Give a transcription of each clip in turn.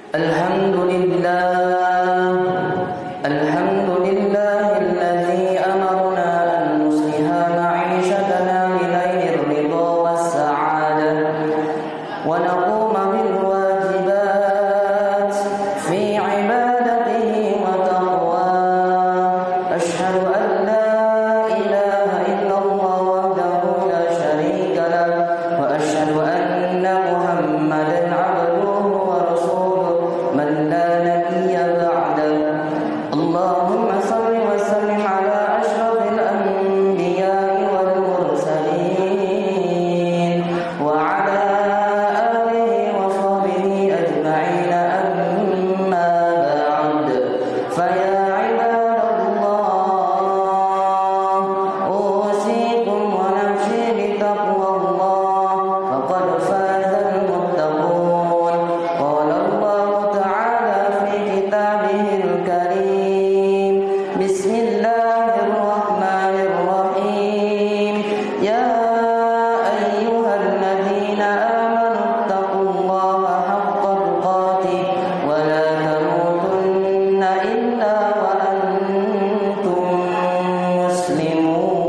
Alhamdulillahilladzi amarna an nusliha ma'ishatana bilailir ridha was sa'adah wa naquma bil wajibat fi ibadatihi wa taqwa. Asyhadu an la ilaha illallah wahdahu la syarika lah wa asyhadu anna Muhammadan abduhu wa rasuluhu man la nabiyya ba'dah. Allahumma salli wa sallim ala ashrafil anbiya'i wal mursalin wa ala alihi wa sahbihi ajma'in, amma ba'd. Fa ya ibadallah, usikum wa nafsi bi taqwallah, faqad fazal muttaqun. Qala Allah ta'ala fi kitabihil karim, bismillahirrahmanirrahim, ya ayyuhalladzina amanu taqullaha haqqa tuqatih wa la tamutunna illa wa antum muslimun.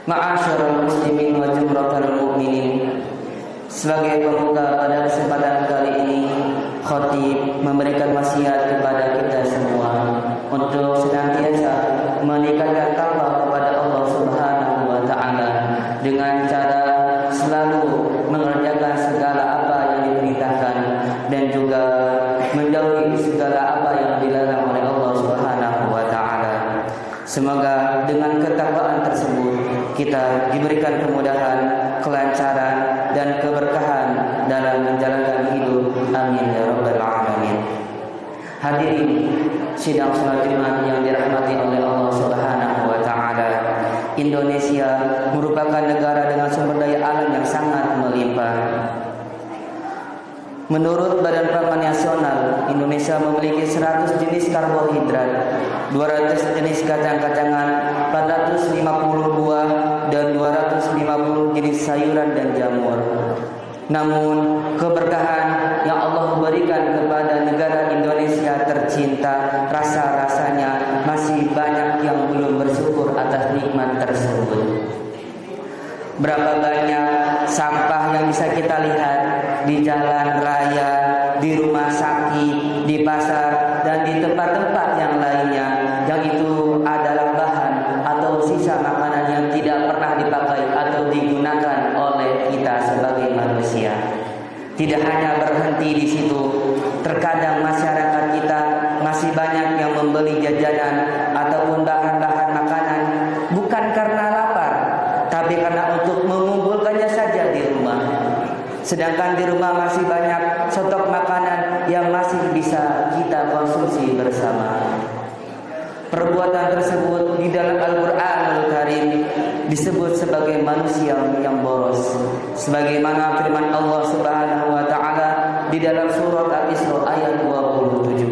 Ma'asyiral muslimin wa jumratal mu'minin, sebagai pembuka pada kesempatan kali ini, khatib memberikan wasiat kepada kita semua untuk senantiasa meningkatkan takwa kepada Allah Subhanahu wa taala dengan cara selalu mengerjakan segala apa yang diperintahkan dan juga menjauhi segala apa yang dilarang oleh Allah Subhanahu wa taala. Semoga dengan ketakwaan tersebut kita diberikan kemudahan, kelancaran dan keberkahan dalam menjalankan hidup. Amin ya rabbal alamin. Hadirin sidang salat Jumat yang dirahmati oleh Allah Subhanahu wa taala. Indonesia merupakan negara dengan sumber daya alam yang sangat melimpah. Menurut Badan Pangan Nasional, Indonesia memiliki 100 jenis karbohidrat, 200 jenis kacang-kacangan, 450 buah, dan 250 jenis sayuran dan jamur. Namun, keberkahan yang Allah berikan kepada negara Indonesia tercinta, rasa-rasanya masih banyak yang belum bersyukur atas nikmat tersebut. Berapa banyak sampah yang bisa kita lihat di jalan raya, di rumah sakit, di pasar, dan di tempat-tempat yang lainnya, yang itu adalah bahan atau sisa makanan yang tidak pernah dipakai atau digunakan oleh kita sebagai manusia. Tidak hanya berhenti di situ, terkadang masyarakat kita masih banyak yang membeli jajanan ataupun bahan-bahan makanan bukan karena lapar, tapi karena untuk mengumpulkannya saja di rumah. Sedangkan di rumah masih banyak stok makanan yang masih bisa kita konsumsi bersama. Perbuatan tersebut di dalam Al-Qur'anul Karim disebut sebagai manusia yang boros, sebagaimana firman Allah Subhanahu wa taala di dalam surat Al-Isra ayat 27.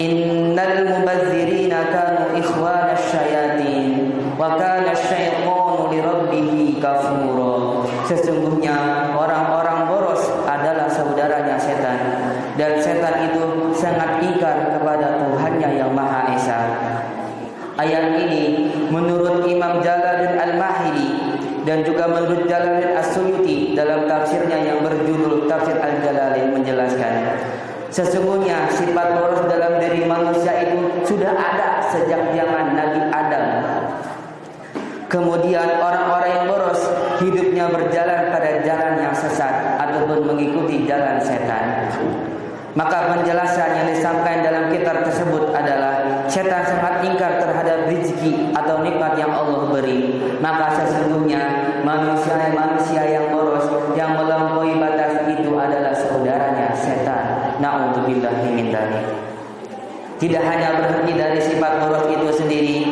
Innal mubazzirina kanu ikhwanasy syayatin wa kana asy-syaitanu li rabbih kafura. Sesungguhnya orang-orang boros adalah saudaranya setan, dan setan itu sangat ingkar kepada Tuhannya yang Maha Esa. Ayat ini menurut Imam Jalaluddin Al-Mahili dan juga menurut Jalaluddin As-Suyuti dalam tafsirnya yang berjudul Tafsir Al-Jalalain menjelaskan, sesungguhnya sifat boros dalam diri manusia itu sudah ada sejak zaman Nabi Adam. Kemudian orang-orang yang boros hidupnya berjalan pada jalan yang sesat ataupun mengikuti jalan setan. Maka penjelasan yang disampaikan dalam kitab tersebut adalah setan sangat ingkar terhadap rezeki atau nikmat yang Allah beri. Maka sesungguhnya manusia yang boros, yang melampaui batas itu adalah saudaranya setan. Na'udzubillahi min dzalik. Tidak hanya berhenti dari sifat boros itu sendiri,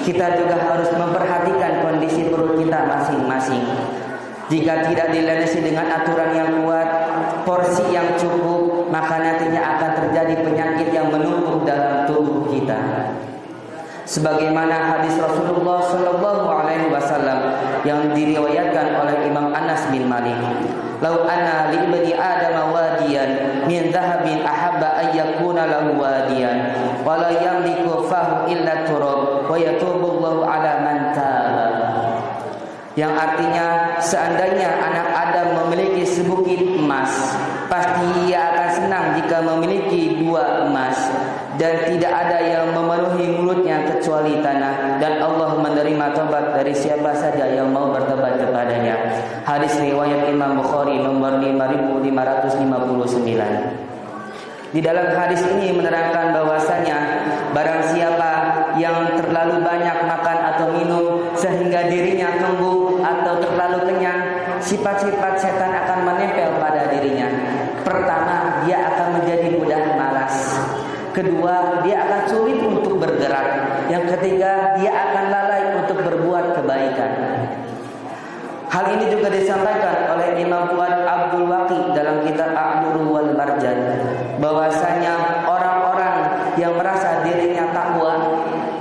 kita juga harus memperhatikan kondisi perut kita masing-masing. Jika tidak dilandasi dengan aturan yang kuat, porsi yang cukup, maka nantinya akan terjadi penyakit yang menumpuk dalam tubuh kita. Sebagaimana hadis Rasulullah SAW yang diriwayatkan oleh Imam Anas bin Malik, Lau anna li ibni Adam wadiyan min dhahabin ahabba an yakuna lahu wadiyan wa la yamliku fahu illa turab wa yatubu Allahu ala man taba. Yang artinya seandainya anak Adam memiliki sebukit emas, pasti ia akan senang jika memiliki 2 emas, dan tidak ada yang memenuhi mulutnya kecuali tanah, dan Allah menerima tobat dari siapa saja yang mau bertobat kepadanya. Hadis riwayat Imam Bukhari nomor 5559. Di dalam hadis ini menerangkan bahwasanya barang siapa yang terlalu banyak makan atau minum sehingga dirinya kembung atau terlalu kenyang, sifat-sifat setan akan menempel pada dirinya. Pertama, dia akan menjadi mudah malas. Kedua, dia akan sulit untuk bergerak. Yang ketiga, dia akan lalai untuk berbuat kebaikan. Hal ini juga disampaikan oleh Imam Fuad Abdul Waqi dalam kitab A'duru wal Marjan, bahwasanya orang-orang yang merasa dirinya takwa,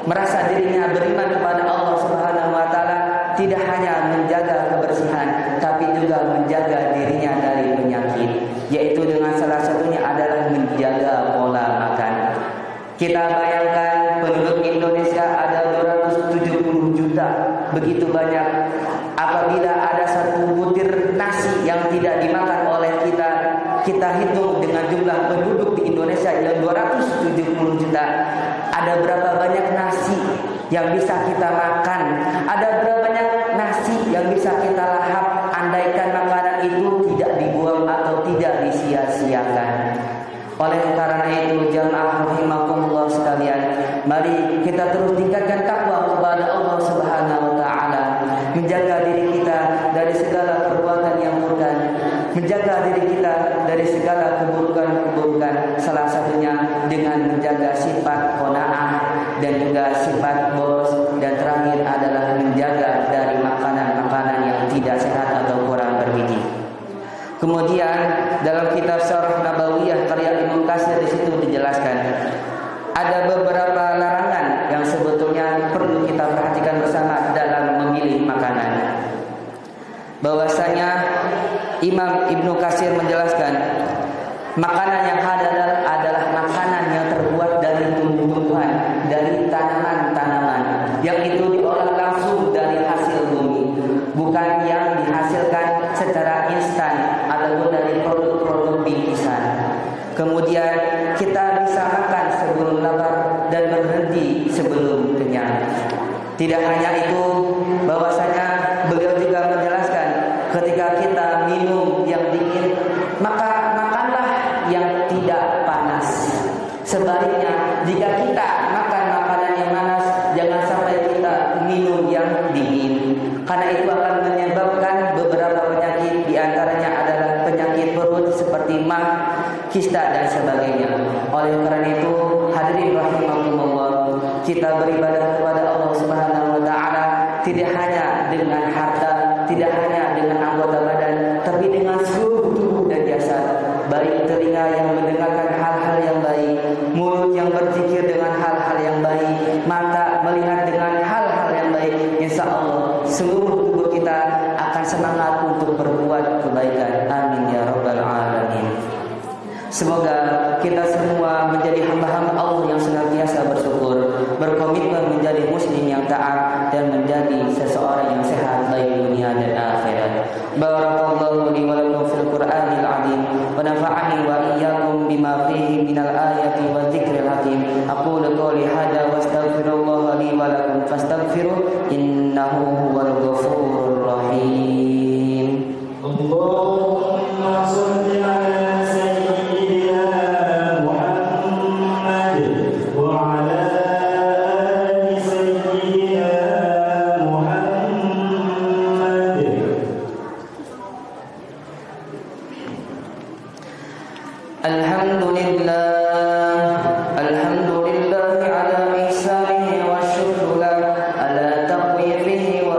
merasa dirinya beriman kepada Allah Subhanahu wa taala, tidak hanya menjaga kebersihan tapi juga menjaga dirinya dari penyakit, yaitu dengan salah satunya adalah menjaga pola makan. Kita bayangkan penduduk Indonesia ada 270 juta, begitu banyak. Apabila ada 1 butir nasi yang tidak dimakan oleh kita, kita hitung dengan jumlah penduduk di Indonesia yang 270 juta, ada berapa banyak nasi yang bisa kita makan, ada berapa banyak nasi yang bisa kita lahap, andaikan makanan itu tidak dibuang atau tidak disia-siakan. Oleh karena itu, jamaah rahimakumullah sekalian, mari kita terus tingkatkan takwa kepada Allah Subhanahu wa taala, menjaga diri kita dari segala perbuatan yang murka, menjaga diri kita dari segala keburukan-keburukan, salah satunya dengan menjaga sifat qanaah dan juga sifat boros, dan terakhir adalah menjaga dari makanan-makanan yang tidak sehat atau kurang bergizi. Kemudian dalam kitab Syarah Nabawiyah karya Ibnu Katsir di situ dijelaskan ada beberapa larangan yang sebetulnya perlu kita perhatikan bersama dalam memilih makanan. Bahwasanya Imam Ibnu Katsir menjelaskan makanan yang halal adalah makanan yang terbuat dari tumbuh-tumbuhan, dari tanaman-tanaman yang itu diolah langsung dari hasil bumi, bukan yang dihasilkan secara instan ataupun dari produk-produk bingkisan. Kemudian kita bisa makan sebelum lapar dan berhenti sebelum kenyang. Tidak hanya itu, bahwasanya beliau juga menjelaskan ketika kita minum yang dingin, maka makanlah yang tidak panas. Sebaliknya, jika kita makan makanan yang panas, jangan sampai kita minum yang dingin, karena itu akan menyebabkan beberapa penyakit, diantaranya adalah penyakit perut seperti mah, kista dan sebagainya. Oleh karena itu, hadirin rahimakumullah, kita beribadah kepada Allah Subhanahu wa taala tidak hanya dengan harta, tidak hanya dengan anggota badan, tapi dengan seluruh tubuh dan jasad. Baik telinga yang mendengarkan hal-hal yang baik, mulut yang berzikir dengan hal-hal yang baik, mata melihat dengan hal-hal yang baik. Insya Allah seluruh tubuh kita akan semangat untuk berbuat kebaikan. Amin ya rabbal alamin. Semoga kita semua menjadi hamba-hamba Allah yang senantiasa bersyukur, berkomitmen menjadi muslim yang taat, dan menjadi seseorang yang sehat baik dunia dan akhirat. Barakallahu li wa lakum fil Qur'anil azim wa nafa'ani wa iyyakum bima fihi minal ayati wa dzikril hakim. Aqulu qouli hadza wa astaghfirullah li wa lakum fastaghfiruh innahu huwal ghafurur rahim. Allahumma shalli ala Alhamdulillah ala ihsanihi wa syukrulah ala taqwimihi wa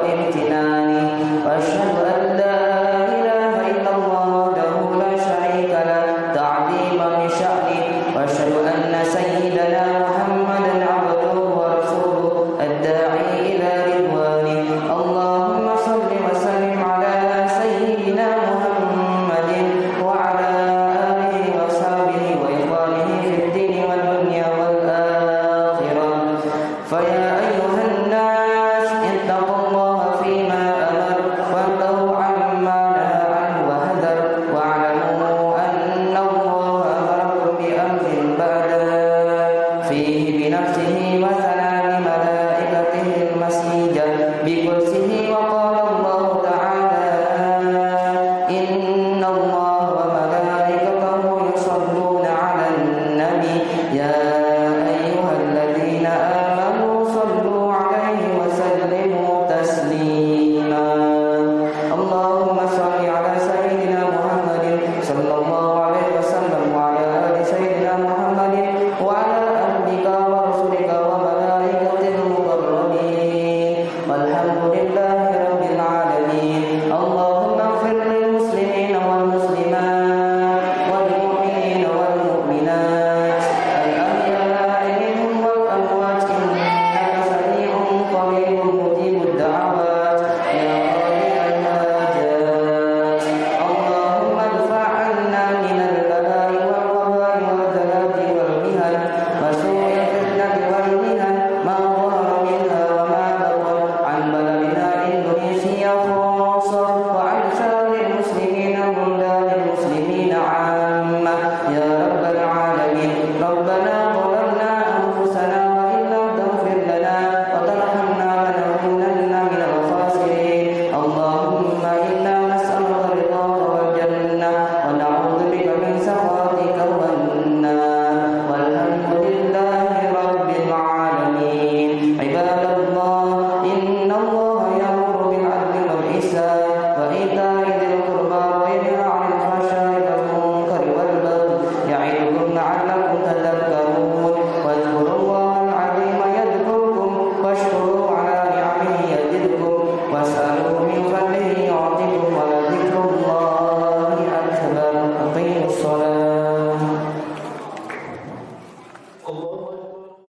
Tangsel